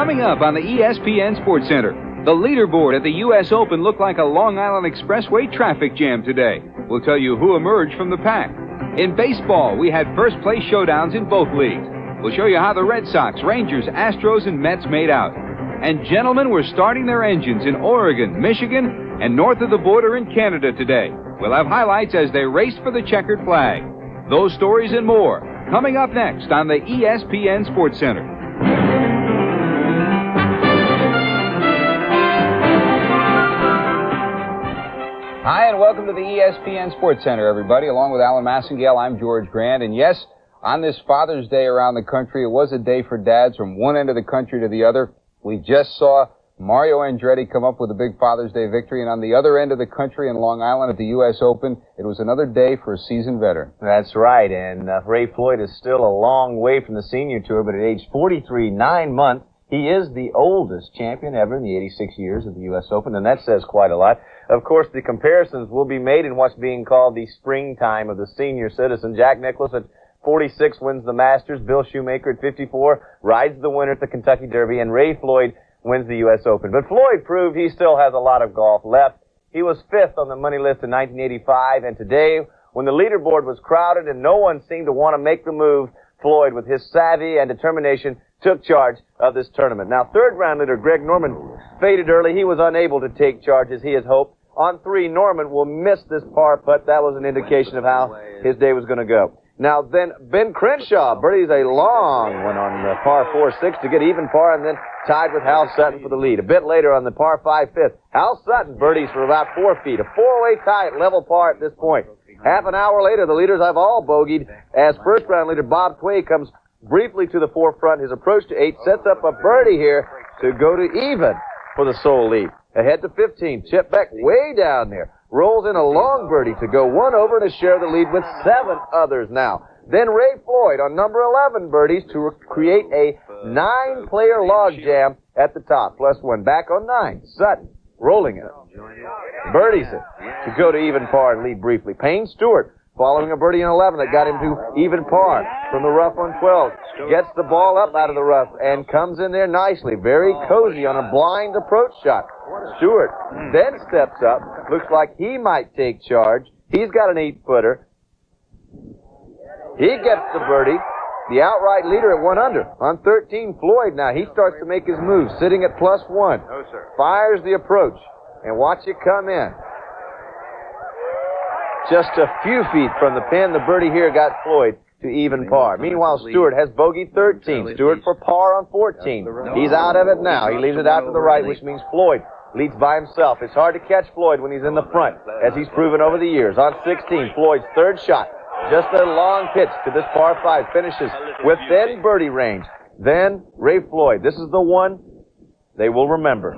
Coming up on the ESPN Sportscenter, the leaderboard at the U.S. Open looked like a Long Island Expressway traffic jam today. We'll tell you who emerged from the pack. In baseball, we had first-place showdowns in both leagues. We'll show you how the Red Sox, Rangers, Astros, and Mets made out. And gentlemen were starting their engines in Oregon, Michigan, and north of the border in Canada today. We'll have highlights as they race for the checkered flag. Those stories and more coming up next on the ESPN Sportscenter. Hi, and welcome to the ESPN Sportscenter, everybody. Along with Alan Massengale, I'm George Grant. And yes, on this Father's Day around the country, it was a day for dads from one end of the country to the other. We just saw Mario Andretti come up with a big Father's Day victory, and on the other end of the country in Long Island at the U.S. Open, it was another day for a seasoned veteran. That's right, and Ray Floyd is still a long way from the senior tour, but at age 43, 9 months, he is the oldest champion ever in the 86 years of the U.S. Open, and that says quite a lot. Of course, the comparisons will be made in what's being called the springtime of the senior citizen. Jack Nicklaus at 46 wins the Masters. Bill Shoemaker at 54 rides the winner at the Kentucky Derby, and Ray Floyd wins the U.S. Open. But Floyd proved he still has a lot of golf left. He was fifth on the money list in 1985, and today, when the leaderboard was crowded and no one seemed to want to make the move, Floyd, with his savvy and determination, took charge of this tournament. Now, third-round leader Greg Norman faded early. He was unable to take charge as he had hoped. On 3, Norman will miss this par putt. That was an indication of how his day was going to go. Now, then, Ben Crenshaw birdies a long one on the par 4-6 to get even par, and then tied with Hal Sutton for the lead. A bit later on the par 5-5, Hal Sutton birdies for about 4 feet. A 4-way tie at level par at this point. Half an hour later, the leaders have all bogeyed as first-round leader Bob Tway comes briefly to the forefront. His approach to 8 sets up a birdie here to go to even for the sole lead. Ahead to 15, Chip Beck way down there. Rolls in a long birdie to go one over to share the lead with 7 others now. Then Ray Floyd on number 11 birdies to create a 9-player logjam at the top. +1 back on 9. Sutton rolling it. Birdies it to go to even par and lead briefly. Payne Stewart following a birdie on 11 that got him to even par from the rough on 12. Gets the ball up out of the rough and comes in there nicely. Very cozy on a blind approach shot. Stewart then steps up. Looks like he might take charge. He's got an 8-footer. He gets the birdie. The outright leader at 1 under. On 13, Floyd now. He starts to make his move, sitting at +1. Fires the approach. And watch it come in. Just a few feet from the pin, the birdie here got Floyd to even par. Meanwhile, Stewart has bogeyed 13. Stewart for par on 14. He's out of it now. He leaves it out to the right, which means Floyd leads by himself. It's hard to catch Floyd when he's in the front, as he's proven over the years. On 16, Floyd's third shot. Just a long pitch to this par 5. Finishes within birdie range. Then Ray Floyd. This is the one they will remember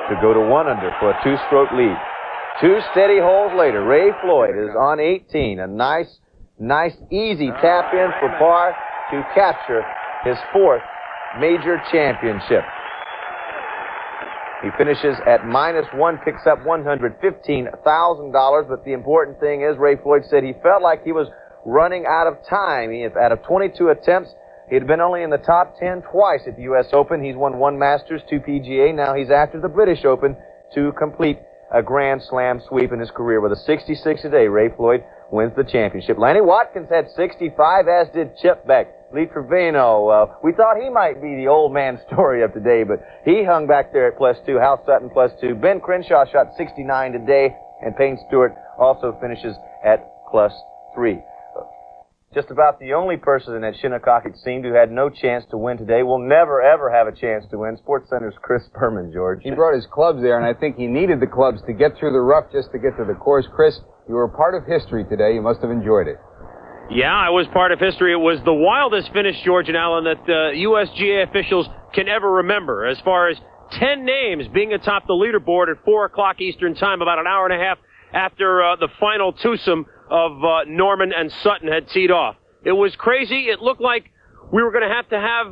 to go to 1 under for a 2-stroke lead. 2 steady holes later, Ray Floyd is on 18. A nice, easy tap in for par to capture his 4th major championship. He finishes at -1, picks up $115,000, but the important thing is Ray Floyd said he felt like he was running out of time. Out of 22 attempts, he had been only in the top 10 twice at the U.S. Open. He's won 1 Masters, 2 PGA. Now he's after the British Open to complete a Grand Slam sweep in his career. With a 66 today, Ray Floyd wins the championship. Lanny Watkins had 65, as did Chip Beck. Lee Trevino, we thought he might be the old man story of today, but he hung back there at +2. Hal Sutton +2. Ben Crenshaw shot 69 today, and Payne Stewart also finishes at +3. Just about the only person at Shinnecock, it seemed, who had no chance to win today, will never, ever have a chance to win. SportsCenter's Chris Berman, George. He brought his clubs there, and I think he needed the clubs to get through the rough just to get to the course. Chris, you were a part of history today. You must have enjoyed it. Yeah, I was part of history. It was the wildest finish, George and Alan, that USGA officials can ever remember, as far as 10 names being atop the leaderboard at 4 o'clock Eastern Time, about an hour and a half after the final twosome of Norman and Sutton had teed off. It was crazy. It looked like we were going to have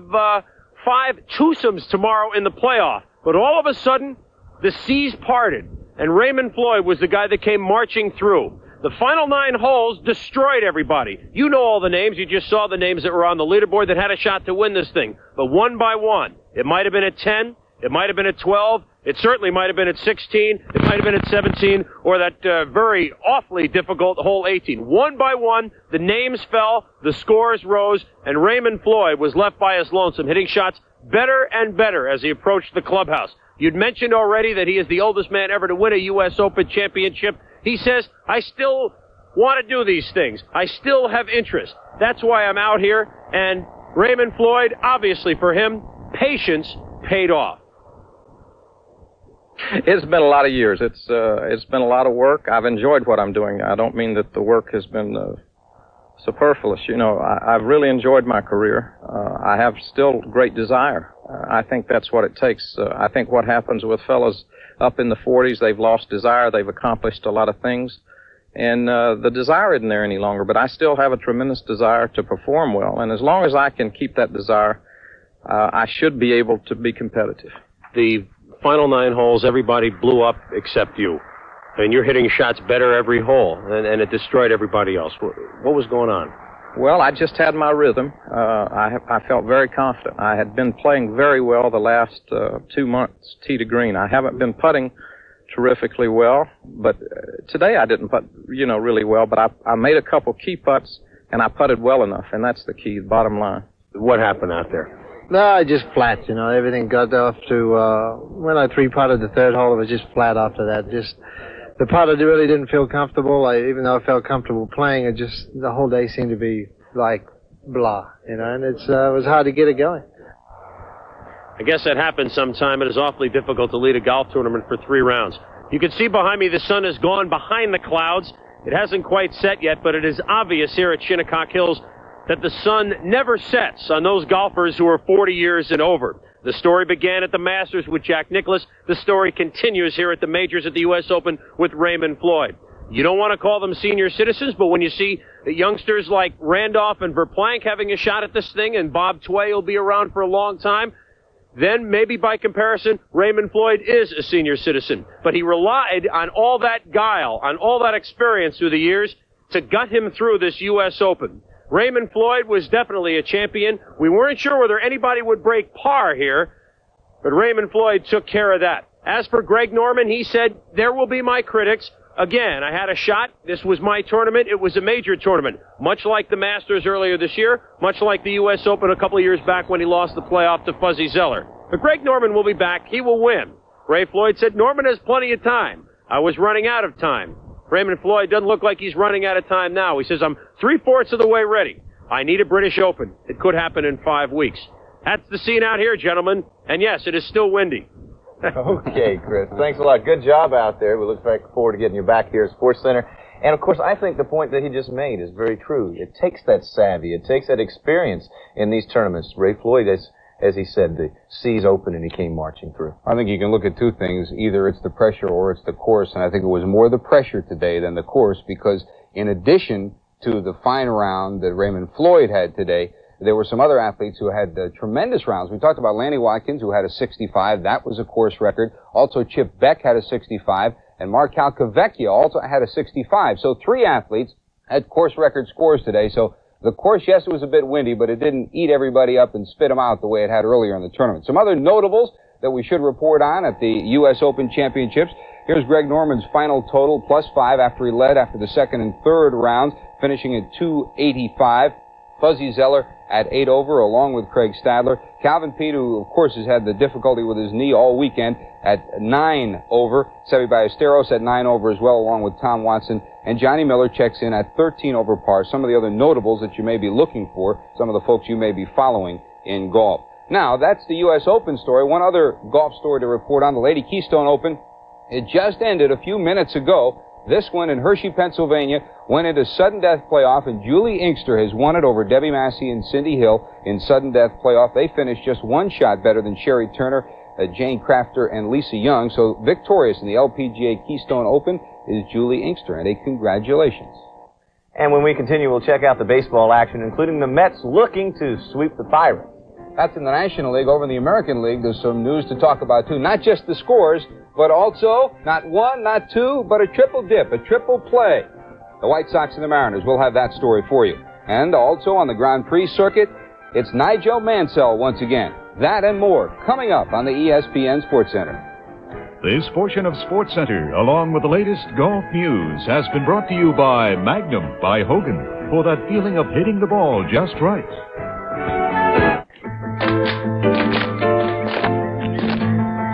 5 twosomes tomorrow in the playoff. But all of a sudden, the seas parted, and Raymond Floyd was the guy that came marching through. The final 9 holes destroyed everybody. You know all the names. You just saw the names that were on the leaderboard that had a shot to win this thing. But one by one, it might have been at 10, it might have been at 12, it certainly might have been at 16, it might have been at 17, or that very awfully difficult hole 18. One by one, the names fell, the scores rose, and Raymond Floyd was left by his lonesome, hitting shots better and better as he approached the clubhouse. You'd mentioned already that he is the oldest man ever to win a U.S. Open championship. He says, I still want to do these things. I still have interest. That's why I'm out here. And Raymond Floyd, obviously for him, patience paid off. It's been a lot of years. It's been a lot of work. I've enjoyed what I'm doing. I don't mean that the work has been superfluous. You know, I've really enjoyed my career. I have still great desire. I think that's what it takes. I think what happens with fellas up in the 40s, they've lost desire. They've accomplished a lot of things. And the desire isn't there any longer. But I still have a tremendous desire to perform well. And as long as I can keep that desire, I should be able to be competitive. The final 9 holes, everybody blew up except you. And you're hitting shots better every hole, and it destroyed everybody else. What was going on? Well, I just had my rhythm. I felt very confident. I had been playing very well the last 2 months, tee to green. I haven't been putting terrifically well, but today I didn't putt, really well, but I made a couple key putts, and I putted well enough, and that's the key, the bottom line. What happened out there? No, just flat, everything got off to, when I 3-putted the 3rd hole, it was just flat after that. Just, the putter really didn't feel comfortable. Even though I felt comfortable playing, the whole day seemed to be like blah, and it was hard to get it going. I guess that happens sometime. It is awfully difficult to lead a golf tournament for 3 rounds. You can see behind me the sun has gone behind the clouds. It hasn't quite set yet, but it is obvious here at Shinnecock Hills that the sun never sets on those golfers who are 40 years and over. The story began at the Masters with Jack Nicklaus. The story continues here at the Majors at the U.S. Open with Raymond Floyd. You don't want to call them senior citizens, but when you see the youngsters like Randolph and Verplank having a shot at this thing, and Bob Tway will be around for a long time, then maybe by comparison, Raymond Floyd is a senior citizen. But he relied on all that guile, on all that experience through the years to gut him through this U.S. Open. Raymond Floyd was definitely a champion. We weren't sure whether anybody would break par here, but Raymond Floyd took care of that. As for Greg Norman, he said, there will be my critics. Again, I had a shot. This was my tournament. It was a major tournament, much like the Masters earlier this year, much like the U.S. Open a couple of years back when he lost the playoff to Fuzzy Zeller. But Greg Norman will be back. He will win. Ray Floyd said, Norman has plenty of time. I was running out of time. Raymond Floyd doesn't look like he's running out of time now. He says, I'm 3/4 of the way ready. I need a British Open. It could happen in 5 weeks. That's the scene out here, gentlemen. And yes, it is still windy. Okay, Chris. Thanks a lot. Good job out there. We look forward to getting you back here at SportsCenter. And, of course, I think the point that he just made is very true. It takes that savvy. It takes that experience in these tournaments. Ray Floyd, as he said, the seas open and he came marching through. I think you can look at 2 things. Either it's the pressure or it's the course. And I think it was more the pressure today than the course, because in addition to the fine round that Raymond Floyd had today, there were some other athletes who had tremendous rounds. We talked about Lanny Watkins, who had a 65. That was a course record. Also, Chip Beck had a 65. And Mark Calcavecchia also had a 65. So 3 athletes had course record scores today. So the course, yes, it was a bit windy, but it didn't eat everybody up and spit them out the way it had earlier in the tournament. Some other notables that we should report on at the U.S. Open Championships. Here's Greg Norman's final total, +5 after he led after the 2nd and 3rd rounds, finishing at 285. Fuzzy Zeller at 8 over, along with Craig Stadler. Calvin Peete, who, of course, has had the difficulty with his knee all weekend, at 9 over. Seve Ballesteros at 9 over as well, along with Tom Watson. And Johnny Miller checks in at 13 over par. Some of the other notables that you may be looking for, some of the folks you may be following in golf. Now, that's the U.S. Open story. One other golf story to report on, the Lady Keystone Open. It just ended a few minutes ago. This one in Hershey, Pennsylvania, went into sudden death playoff, and Julie Inkster has won it over Debbie Massey and Cindy Hill in sudden death playoff. They finished just 1 shot better than Sherry Turner, Jane Crafter, and Lisa Young. So victorious in the LPGA Keystone Open is Julie Inkster, and a congratulations. And when we continue, we'll check out the baseball action, including the Mets looking to sweep the Pirates. That's in the National League. Over in the American League, there's some news to talk about, too. Not just the scores, but also not 1, not 2, but a triple dip, a triple play. The White Sox and the Mariners. We'll have that story for you. And also on the Grand Prix circuit, it's Nigel Mansell once again. That and more coming up on the ESPN Sports Center. This portion of Sports Center, along with the latest golf news, has been brought to you by Magnum by Hogan, for that feeling of hitting the ball just right.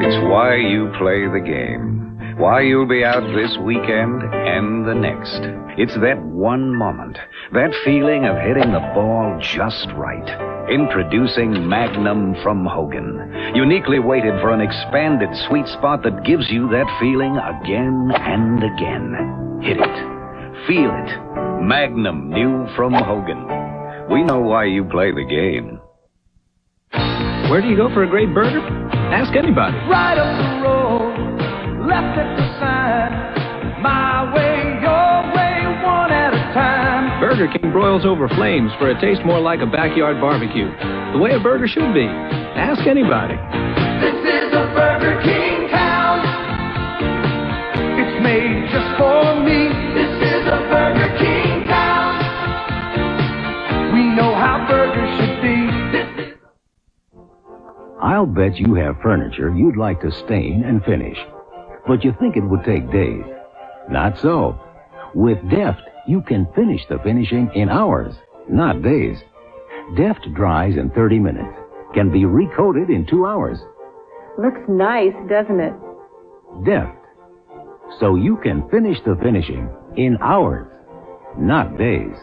It's why you play the game, why you'll be out this weekend and the next. It's that one moment, that feeling of hitting the ball just right. Introducing Magnum from Hogan, uniquely weighted for an expanded sweet spot that gives you that feeling again and again. Hit it. Feel it. Magnum new from Hogan. We know why you play the game. Where do you go for a great burger? Ask anybody. Right up the road, left at the sign, my way, your way, one at a time. Burger King broils over flames for a taste more like a backyard barbecue. The way a burger should be. Ask anybody. This is a Burger King town. It's made just for me. This is a Burger King town. We know how burgers should be. I'll bet you have furniture you'd like to stain and finish, but you think it would take days. Not so. With Deft, you can finish the finishing in hours, not days. Deft dries in 30 minutes, can be recoated in 2 hours. Looks nice, doesn't it? Deft, so you can finish the finishing in hours, not days.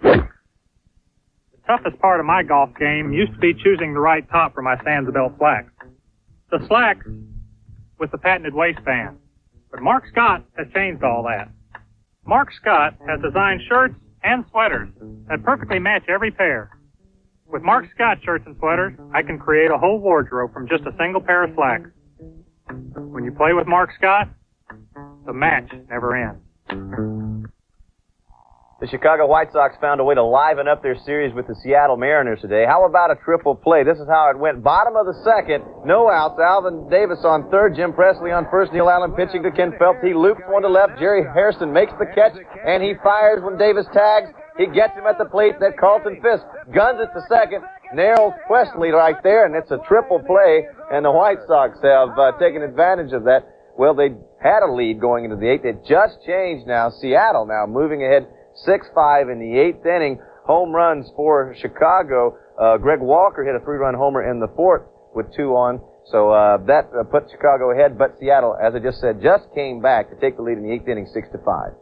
The toughest part of my golf game used to be choosing the right top for my Sandsabelt slacks. The slacks with the patented waistband. But Mark Scott has changed all that. Mark Scott has designed shirts and sweaters that perfectly match every pair. With Mark Scott shirts and sweaters, I can create a whole wardrobe from just a single pair of slacks. When you play with Mark Scott, the match never ends. The Chicago White Sox found a way to liven up their series with the Seattle Mariners today. How about a triple play? This is how it went. Bottom of the second, no outs. Alvin Davis on third, Jim Presley on first, Neil Allen pitching to Ken Phelps. He loops one to left. Jerry Hairston makes the catch, and he fires when Davis tags. He gets him at the plate. That Carlton Fisk guns it to second. Nails Presley right there, and it's a triple play, and the White Sox have taken advantage of that. Well, they had a lead going into the eighth. It just changed now. Seattle now moving ahead 6-5 in the eighth inning. Home runs for Chicago. Greg Walker hit a 3-run homer in the fourth with 2 on. So that put Chicago ahead. But Seattle, as I just said, just came back to take the lead in the eighth inning 6-5.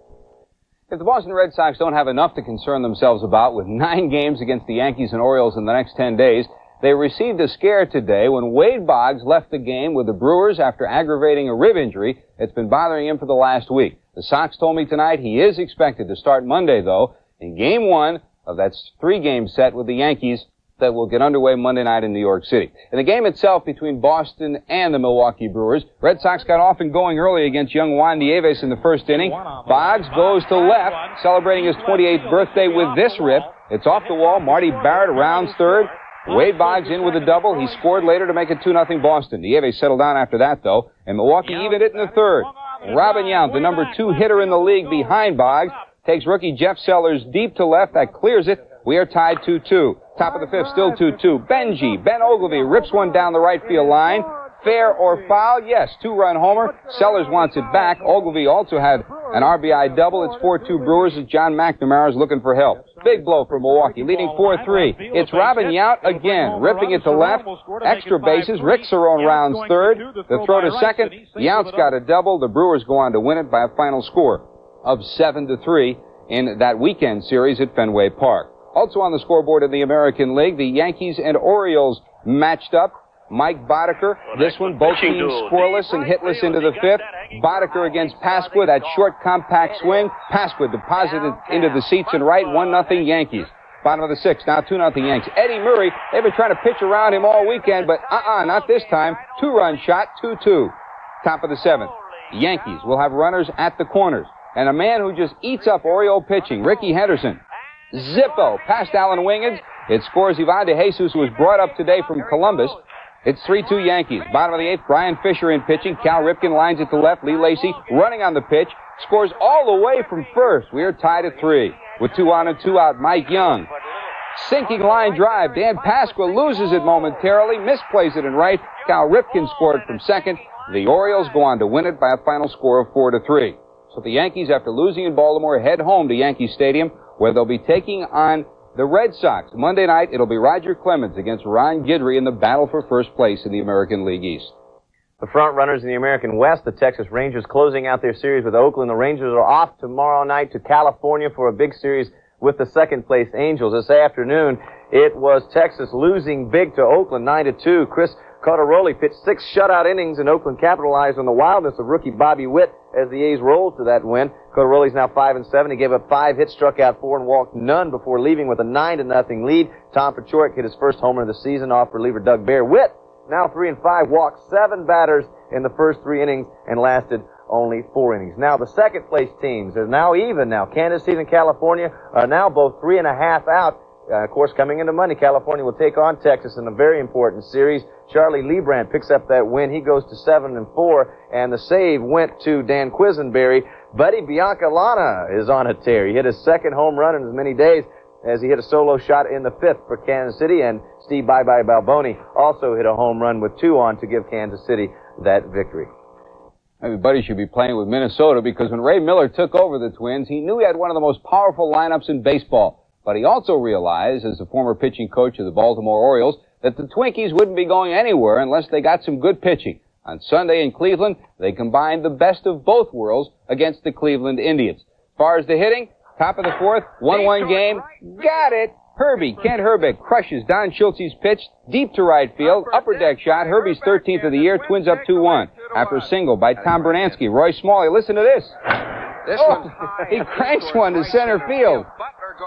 If the Boston Red Sox don't have enough to concern themselves about with 9 games against the Yankees and Orioles in the next 10 days, they received a scare today when Wade Boggs left the game with the Brewers after aggravating a rib injury that's been bothering him for the last week. The Sox told me tonight he is expected to start Monday, though, in Game 1 of that 3-game set with the Yankees that will get underway Monday night in New York City. In the game itself between Boston and the Milwaukee Brewers, Red Sox got off and going early against young Juan Nieves in the first inning. Boggs goes to left, celebrating his 28th birthday with this rip. It's off the wall. Marty Barrett rounds third. Wade Boggs in with a double. He scored later to make it 2-0 Boston. Nieves settled down after that, though, and Milwaukee evened it in the third. Robin Yount, the number 2 hitter in the league behind Boggs, takes rookie Jeff Sellers deep to left. That clears it. We are tied 2-2. Top of the fifth, still 2-2. Ben Ogilvy rips one down the right field line. Fair or foul? Yes, 2-run homer. Sellers wants it back. Ogilvy also had an RBI double. It's 4-2 Brewers as John McNamara is looking for help. Big blow for Milwaukee, leading 4-3. It's Robin Yount again, ripping it to left. Extra bases. Rick Cerrone rounds third. The throw to second. Yount's got a double. The Brewers go on to win it by a final score of 7-3 in that weekend series at Fenway Park. Also on the scoreboard in the American League, the Yankees and Orioles matched up. Mike Boddicker, this one, both teams scoreless and hitless into the fifth. Boddicker against Pasqua, that short, compact swing. Pasqua deposited into the seats and right, 1-0 Yankees. Bottom of the sixth, now 2-0 Yanks. Eddie Murray, they've been trying to pitch around him all weekend, but not this time. 2-run shot, 2-2. Top of the seventh. Yankees will have runners at the corners. And a man who just eats up Oriole pitching, Ricky Henderson. Zippo past Alan Wingens. It scores Ivan De Jesus, who was brought up today from Columbus. It's 3-2 Yankees. Bottom of the 8th, Brian Fisher in pitching. Cal Ripken lines it to left. Lee Lacy running on the pitch. Scores all the way from first. We are tied at 3. With 2 on and 2 out, Mike Young. Sinking line drive. Dan Pasqua loses it momentarily. Misplays it in right. Cal Ripken scored from second. The Orioles go on to win it by a final score of 4-3. So the Yankees, after losing in Baltimore, head home to Yankee Stadium, where they'll be taking on the Red Sox. Monday night, it'll be Roger Clemens against Ron Guidry in the battle for first place in the American League East. The front runners in the American West, the Texas Rangers closing out their series with Oakland. The Rangers are off tomorrow night to California for a big series with the second-place Angels. This afternoon, it was Texas losing big to Oakland, 9-2. Chris Cotteroli pitched 6 shutout innings, and Oakland capitalized on the wildness of rookie Bobby Witt as the A's rolled to that win. Cotteroli's now 5-7. He gave up 5 hits, struck out 4, and walked none before leaving with a 9-0 lead. Tom Paciorek hit his first homer of the season off reliever Doug Bear. Witt, now 3-5, walked 7 batters in the first 3 innings and lasted only 4 innings. Now, the second-place teams are now even now. Kansas City and California are now both 3.5 out. Of course, coming into Monday, California will take on Texas in a very important series. Charlie Lebrand picks up that win. He goes to 7-4, and the save went to Dan Quisenberry. Buddy Biancalana is on a tear. He hit his second home run in as many days as he hit a solo shot in the 5th for Kansas City, and Steve Bye-Bye Balboni also hit a home run with 2 on to give Kansas City that victory. Everybody should be playing with Minnesota, because when Ray Miller took over the Twins, he knew he had one of the most powerful lineups in baseball. But he also realized, as the former pitching coach of the Baltimore Orioles, that the Twinkies wouldn't be going anywhere unless they got some good pitching. On Sunday in Cleveland, they combined the best of both worlds against the Cleveland Indians. As far as the hitting, top of the 4th, 1-1 game. Got it! Kent Herbeck crushes Don Schultz's pitch deep to right field. Upper deck shot. Herbie's 13th of the year. Twins up 2-1. After a single by Tom Bernansky. Roy Smalley, listen to this. He cranks one to center field.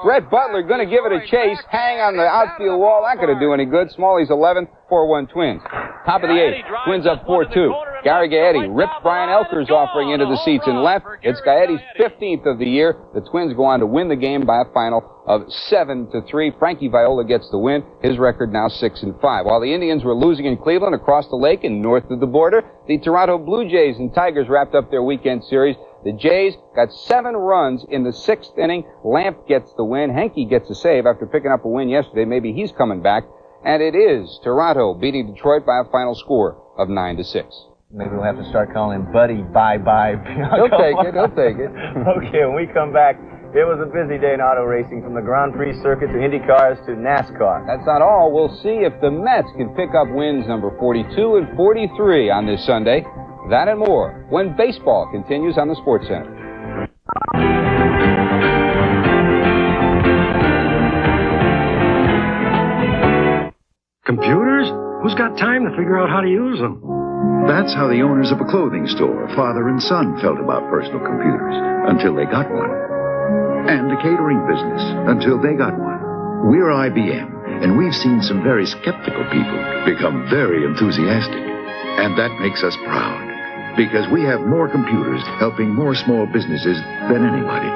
Brett Butler going to give it a chase. Hang on the outfield wall. Not going to do any good. Smalley's 11th, 4-1 Twins. Top of the 8th. Twins up 4-2. Gary Gaetti rips Brian Elker's offering into the seats in left. It's Gaetti's 15th of the year. The Twins go on to win the game by a final of 7-3. Frankie Viola gets the win. His record now 6-5. While the Indians were losing in Cleveland, across the lake and north of the border, the Toronto Blue Jays and Tigers wrapped up their weekend series. The Jays got 7 runs in the 6th inning. Lamp gets the win. Henke gets a save after picking up a win yesterday. Maybe he's coming back. And it is Toronto beating Detroit by a final score of 9-6. Maybe we'll have to start calling him Buddy Bye-Bye. He'll take it. Okay, when we come back, it was a busy day in auto racing, from the Grand Prix circuit to Indy cars to NASCAR. That's not all. We'll see if the Mets can pick up wins number 42 and 43 on this Sunday. That and more when baseball continues on the Sportscenter. Computers? Who's got time to figure out how to use them? That's how the owners of a clothing store, father and son, felt about personal computers until they got one. And the catering business until they got one. We're IBM, and we've seen some very skeptical people become very enthusiastic. And that makes us proud, because we have more computers helping more small businesses than anybody.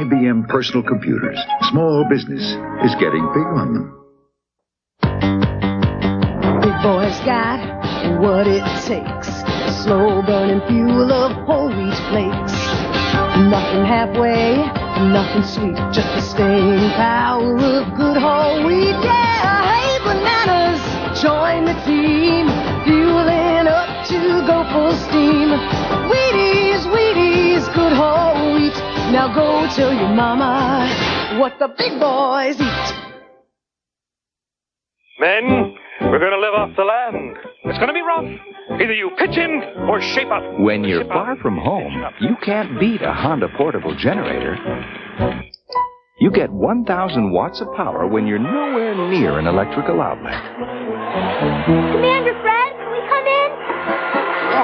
IBM Personal Computers. Small business is getting big on them. Big boy's got what it takes. Slow burning fuel of whole wheat flakes. Nothing halfway, nothing sweet, just the staying power of good whole wheat. Yeah, hey bananas, join the team, fueling up to go full steam. Wheaties, good whole wheat. Now go tell your mama what the big boys eat. Men, we're going to live off the land. It's going to be rough. Either you pitch in or shape up. When you're far from home, you can't beat a Honda portable generator. You get 1,000 watts of power when you're nowhere near an electrical outlet. Commander Fred, can we come in?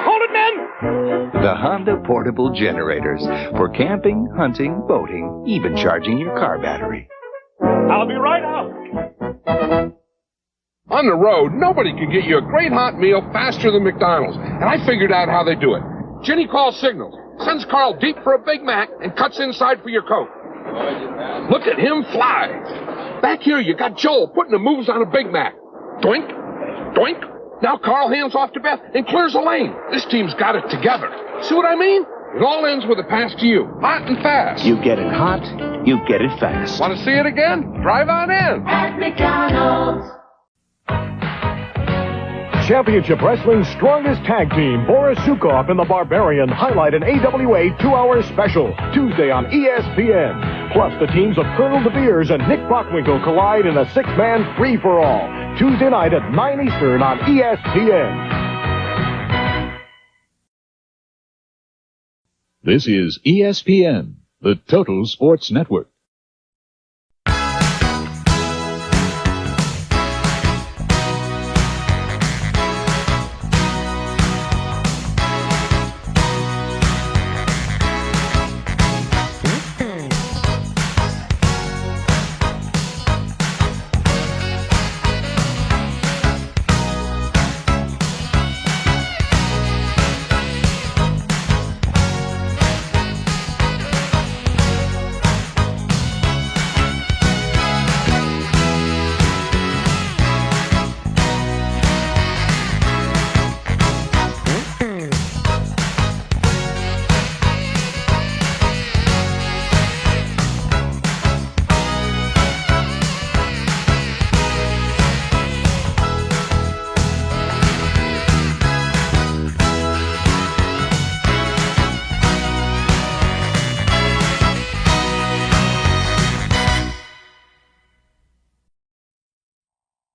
Hold it, men! The Honda portable generators for camping, hunting, boating, even charging your car battery. I'll be right out. On the road, nobody can get you a great hot meal faster than McDonald's, and I figured out how they do it. Ginny calls signals, sends Carl deep for a Big Mac, and cuts inside for your Coke. Look at him fly. Back here, you got Joel putting the moves on a Big Mac. Doink, Doink! Now Carl hands off to Beth and clears a lane. This team's got it together. See what I mean? It all ends with a pass to you. Hot and fast. You get it hot, you get it fast. Want to see it again? Drive on in. At McDonald's. Championship Wrestling's strongest tag team, Boris Zukov and the Barbarian, highlight an AWA 2-hour special, Tuesday on ESPN. Plus, the teams of Colonel De Beers and Nick Bockwinkel collide in a 6-man free-for-all. Tuesday night at 9 Eastern on ESPN. This is ESPN, the Total Sports Network.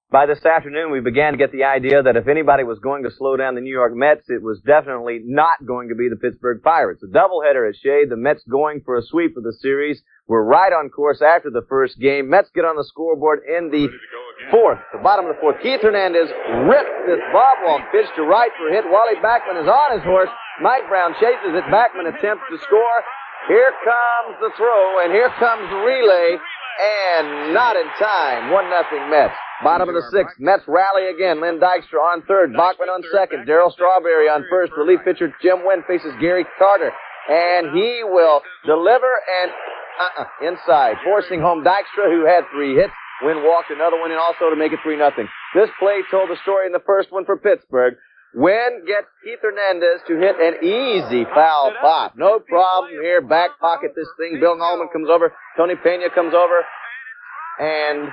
By this afternoon, we began to get the idea that if anybody was going to slow down the New York Mets, it was definitely not going to be the Pittsburgh Pirates. A doubleheader at Shea, the Mets going for a sweep of the series. We're right on course after the first game. Mets get on the scoreboard in the fourth, the bottom of the fourth. Keith Hernandez ripped this bob walk pitch to right for a hit. Wally Backman is on his horse. Mike Brown chases it. Backman attempts to score. Here comes the throw, and here comes the relay, and not in time. 1-0 Mets. Bottom of the sixth, Mets rally again. Lynn Dykstra on third, Bachman on second, Darryl Strawberry on first. Relief pitcher Jim Wynn faces Gary Carter, and he will deliver and inside, forcing home Dykstra, who had 3 hits. Wynn walked another one, and also to make it 3-0. This play told the story in the first one for Pittsburgh. Wynn gets Keith Hernandez to hit an easy foul pop. No problem here. Back pocket this thing. Bill Nallman comes over. Tony Pena comes over. And,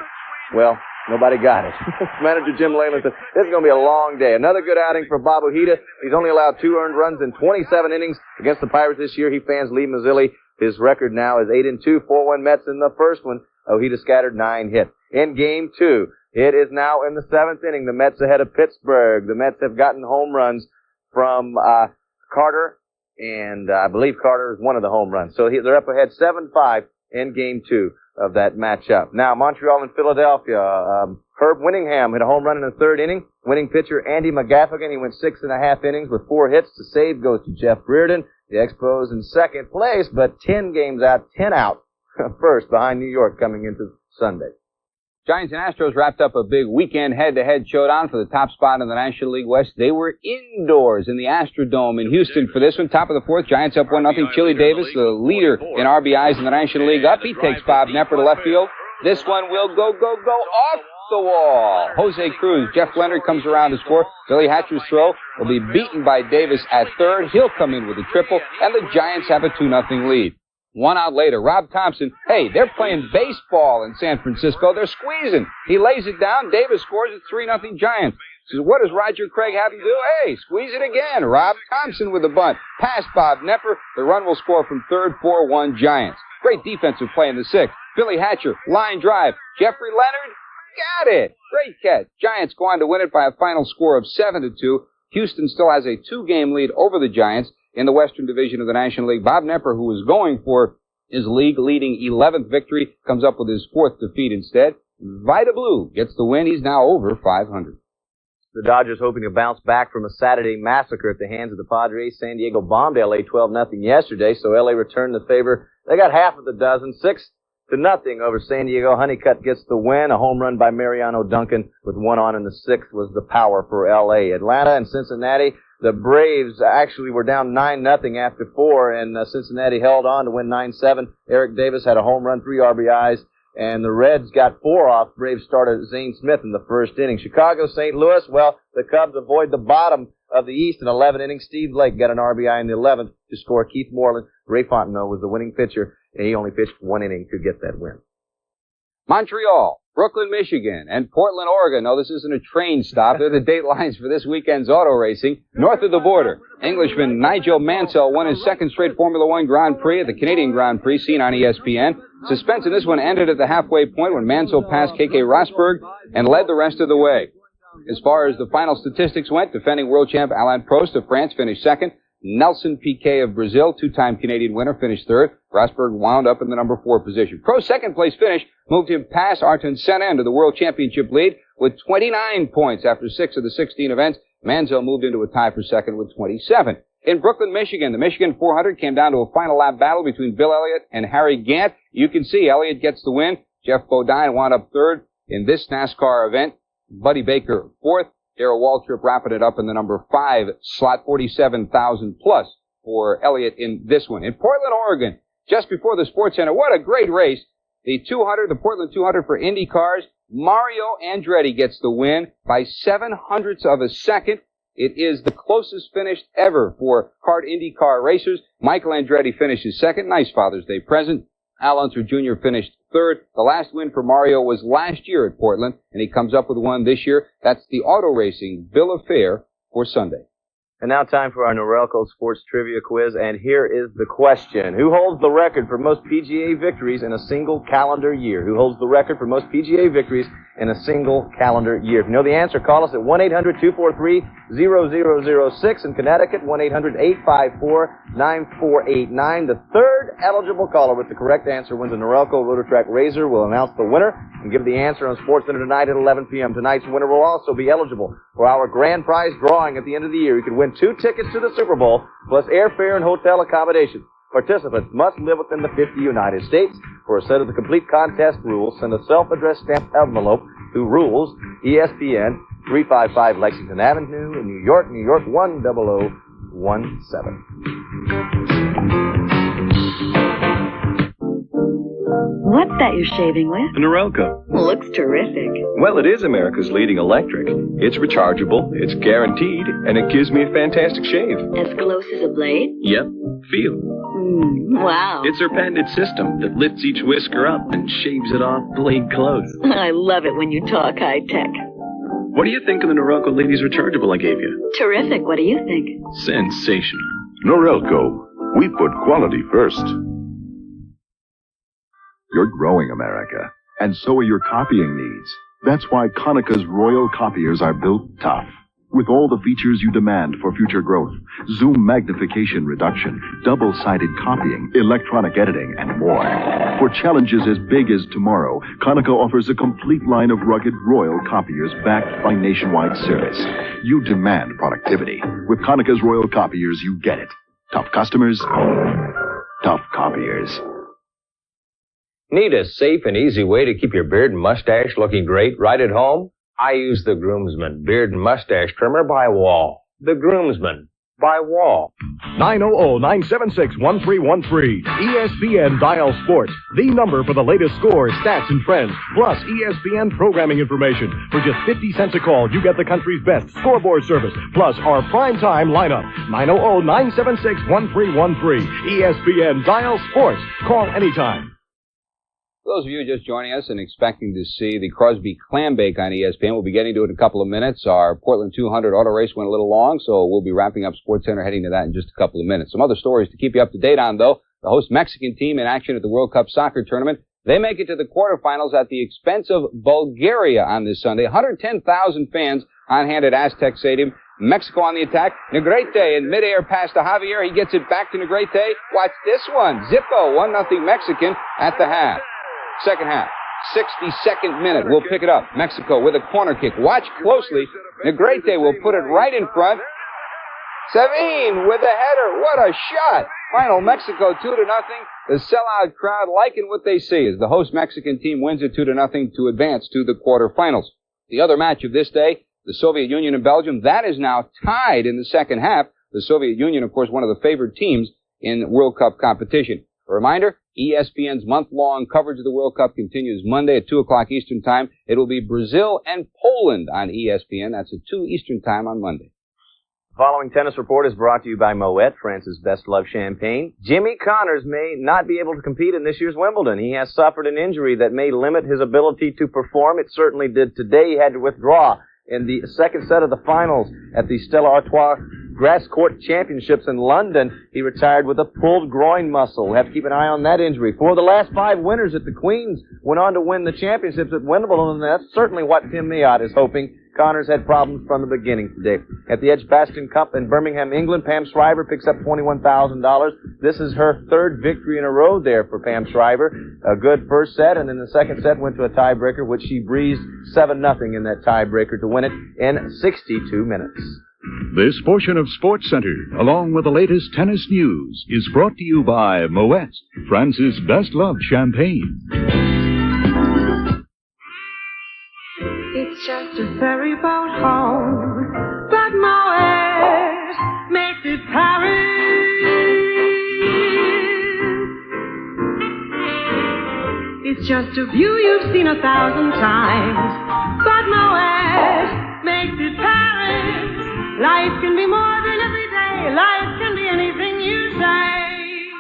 well, nobody got it. Manager Jim Leyland said, this is going to be a long day. Another good outing for Bob Ojeda. He's only allowed 2 earned runs in 27 innings against the Pirates this year. He fans Lee Mazzilli. His record now is 8-2, 4-1 Mets in the first one. Ojeda scattered 9 hits. In game 2, it is now in the 7th inning. The Mets ahead of Pittsburgh. The Mets have gotten home runs from Carter, and I believe Carter is one of the home runs. So they're up ahead 7-5 in game 2 of that matchup. Now, Montreal and Philadelphia. Herb Winningham hit a home run in the 3rd inning. Winning pitcher Andy McGaffigan, he went 6.5 innings with 4 hits. The save goes to Jeff Reardon. The Expos in second place, but 10 games out, 10 out first behind New York coming into Sunday. Giants and Astros wrapped up a big weekend head-to-head showdown for the top spot in the National League West. They were indoors in the Astrodome in Houston for this one. Top of the 4th, Giants up 1-0. Chili Davis, the leader in RBIs in the National League, up. He takes Bob Knepper to left field. This one will go off the wall. Jose Cruz, Jeff Leonard comes around to score. Billy Hatcher's throw will be beaten by Davis at third. He'll come in with a triple, and the Giants have a 2-0 lead. 1 out later, Rob Thompson. Hey, they're playing baseball in San Francisco. They're squeezing. He lays it down. Davis scores at 3-0 Giants. Says, what does Roger Craig have him do? Hey, squeeze it again. Rob Thompson with a bunt. Pass Bob Knepper. The run will score from third, 4-1 Giants. Great defensive play in the 6th. Billy Hatcher, line drive. Jeffrey Leonard, got it. Great catch. Giants go on to win it by a final score of 7-2. Houston still has a 2-game lead over the Giants in the Western Division of the National League. Bob Knepper, who was going for his league-leading 11th victory, comes up with his 4th defeat instead. Vida Blue gets the win. He's now over 500. The Dodgers hoping to bounce back from a Saturday massacre at the hands of the Padres. San Diego bombed L.A. 12-0 yesterday, so L.A. returned the favor. They got half of the dozen, 6-0 over San Diego. Honeycutt gets the win. A home run by Mariano Duncan with 1 on in the 6th was the power for L.A. Atlanta and Cincinnati. The Braves actually were down 9-0 after 4, and Cincinnati held on to win 9-7. Eric Davis had a home run, 3 RBIs, And the Reds got 4 off Brave starter Zane Smith in the first inning. Chicago, St. Louis, well, the Cubs avoid the bottom of the East in 11 innings. Steve Lake got an RBI in the 11th to score Keith Moreland. Ray Fontenot was the winning pitcher, and he only pitched 1 inning to get that win. Montreal, Brooklyn, Michigan, and Portland, Oregon. No, this isn't a train stop. They're the date lines for this weekend's auto racing. North of the border, Englishman Nigel Mansell won his second straight Formula One Grand Prix at the Canadian Grand Prix, seen on ESPN. Suspense in this one ended at the halfway point when Mansell passed Keke Rosberg and led the rest of the way. As far as the final statistics went, defending world champ Alain Prost of France finished second. Nelson Piquet of Brazil, 2-time Canadian winner, finished third. Rosberg wound up in the number 4 position. Prost's second place finish moved him past Ayrton Senna into the World Championship lead with 29 points after 6 of the 16 events. Mansell moved into a tie for second with 27. In Brooklyn, Michigan, the Michigan 400 came down to a final lap battle between Bill Elliott and Harry Gant. You can see Elliott gets the win. Jeff Bodine wound up third in this NASCAR event. Buddy Baker fourth. Darrell Waltrip wrapping it up in the number 5 slot, 47,000 plus for Elliott in this one. In Portland, Oregon, just before the Sports Center, what a great race. The 200, the Portland 200 for Indy cars. Mario Andretti gets the win by 0.07 of a second. It is the closest finish ever for kart IndyCar racers. Michael Andretti finishes second. Nice Father's Day present. Al Unser Jr. finished third. The last win for Mario was last year at Portland, and he comes up with one this year. That's the auto racing bill of fare for Sunday. And now time for our Norelco Sports Trivia Quiz, and here is the question. Who holds the record for most PGA victories in a single calendar year? Who holds the record for most PGA victories in a single calendar year? If you know the answer, call us at 1-800-243-0006. In Connecticut, 1-800-854-9489. The third eligible caller with the correct answer wins a Norelco Rototrack Razor. We'll announce the winner and give the answer on SportsCenter tonight at 11 p.m. Tonight's winner will also be eligible for our grand prize drawing at the end of the year. You could win 2 tickets to the Super Bowl, plus airfare and hotel accommodation. Participants must live within the 50 United States. For a set of the complete contest rules, send a self-addressed stamped envelope to Rules, ESPN, 355 Lexington Avenue in New York, 10017. What's that you're shaving with? A Norelco. Looks terrific. Well, it is America's leading electric. It's rechargeable, it's guaranteed, and it gives me a fantastic shave. As close as a blade? Yep. Feel. Wow. It's our patented system that lifts each whisker up and shaves it off blade close. I love it when you talk high-tech. What do you think of the Norelco Ladies Rechargeable I gave you? Terrific. What do you think? Sensational. Norelco. We put quality first. You're growing, America, and so are your copying needs. That's why Konicka's Royal Copiers are built tough, with all the features you demand for future growth. Zoom magnification reduction, double-sided copying, electronic editing, and more. For challenges as big as tomorrow, Konica offers a complete line of rugged Royal Copiers backed by nationwide service. You demand productivity. With Konicka's Royal Copiers, you get it. Tough customers, tough copiers. Need a safe and easy way to keep your beard and mustache looking great right at home? I use the Groomsman Beard and Mustache Trimmer by Wall. The Groomsman by Wall. 900-976-1313. ESPN Dial Sports. The number for the latest scores, stats, and trends. Plus ESPN programming information. For just 50 cents a call, you get the country's best scoreboard service. Plus our primetime lineup. 900-976-1313. ESPN Dial Sports. Call anytime. For those of you just joining us and expecting to see the Crosby Clam Bake on ESPN, we'll be getting to it in a couple of minutes. Our Portland 200 auto race went a little long, so we'll be wrapping up SportsCenter, heading to that in just a couple of minutes. Some other stories to keep you up to date on, though. The host Mexican team in action at the World Cup soccer tournament. They make it to the quarterfinals at the expense of Bulgaria on this Sunday. 110,000 fans on hand at Aztec Stadium. Mexico on the attack. Negrete in midair pass to Javier. He gets it back to Negrete. Watch this one. Zippo, 1-0 Mexican at the half. Second half, 62nd minute. We'll pick it up. Mexico with a corner kick. Watch closely. Negrete will put it right in front. Savin with a header. What a shot. Final Mexico 2-0. The sellout crowd liking what they see as the host Mexican team wins it 2-0 to advance to the quarterfinals. The other match of this day, the Soviet Union and Belgium, that is now tied in the second half. The Soviet Union, of course, one of the favored teams in World Cup competition. A reminder, ESPN's month-long coverage of the World Cup continues Monday at 2 o'clock Eastern Time. It will be Brazil and Poland on ESPN. That's at 2 Eastern Time on Monday. The following tennis report is brought to you by Moet, France's best-loved champagne. Jimmy Connors may not be able to compete in this year's Wimbledon. He has suffered an injury that may limit his ability to perform. It certainly did today. He had to withdraw in the second set of the finals at the Stella Artois Grass Court Championships in London. He retired with a pulled groin muscle. We'll have to keep an eye on that injury. 4 of the last 5 winners at the Queens went on to win the championships at Wimbledon, and that's certainly what Tim Miot is hoping. Connors had problems from the beginning today. At the Edgbaston Cup in Birmingham, England, Pam Shriver picks up $21,000. This is her 3rd victory in a row there for Pam Shriver. A good first set, and then the second set went to a tiebreaker, which she breezed 7-0 in that tiebreaker to win it in 62 minutes. This portion of SportsCenter, along with the latest tennis news, is brought to you by Moet, France's best-loved champagne. It's just a ferry boat home, but Moet makes it Paris. It's just a view you've seen 1,000 times, but Moet makes it Paris. Life can be more than every day. Life can be anything you say.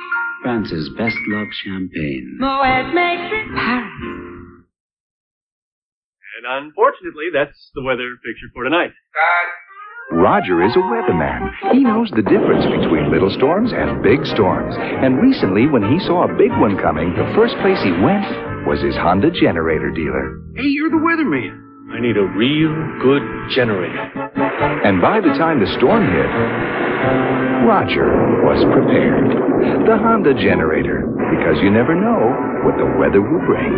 France's best-loved champagne. Moet makes it Paris. And unfortunately, that's the weather picture for tonight. Roger is a weatherman. He knows the difference between little storms and big storms. And recently, when he saw a big one coming, the first place he went was his Honda generator dealer. Hey, you're the weatherman. I need a real good generator. And by the time the storm hit, Roger was prepared. The Honda generator, because you never know what the weather will bring.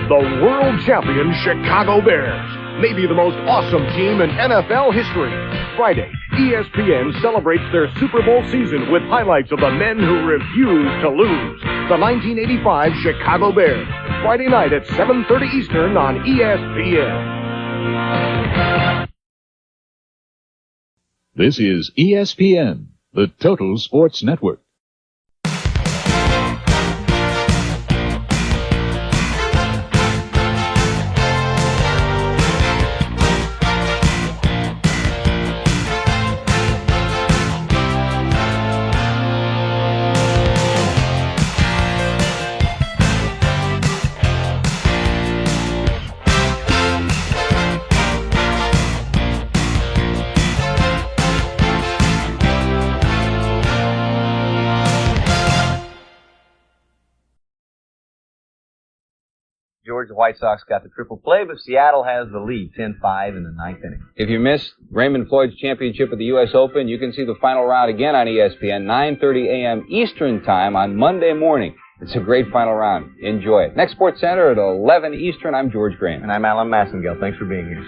The world champion Chicago Bears, maybe the most awesome team in NFL history. Friday, ESPN celebrates their Super Bowl season with highlights of the men who refuse to lose. The 1985 Chicago Bears, Friday night at 7:30 Eastern on ESPN. This is ESPN, the Total Sports Network. Georgia White Sox got the triple play, but Seattle has the lead, 10-5 in the 9th inning. If you missed Raymond Floyd's championship of the U.S. Open, you can see the final round again on ESPN, 9:30 a.m. Eastern Time on Monday morning. It's a great final round. Enjoy it. Next Sports Center at 11 Eastern, I'm George Graham. And I'm Alan Massengale. Thanks for being here.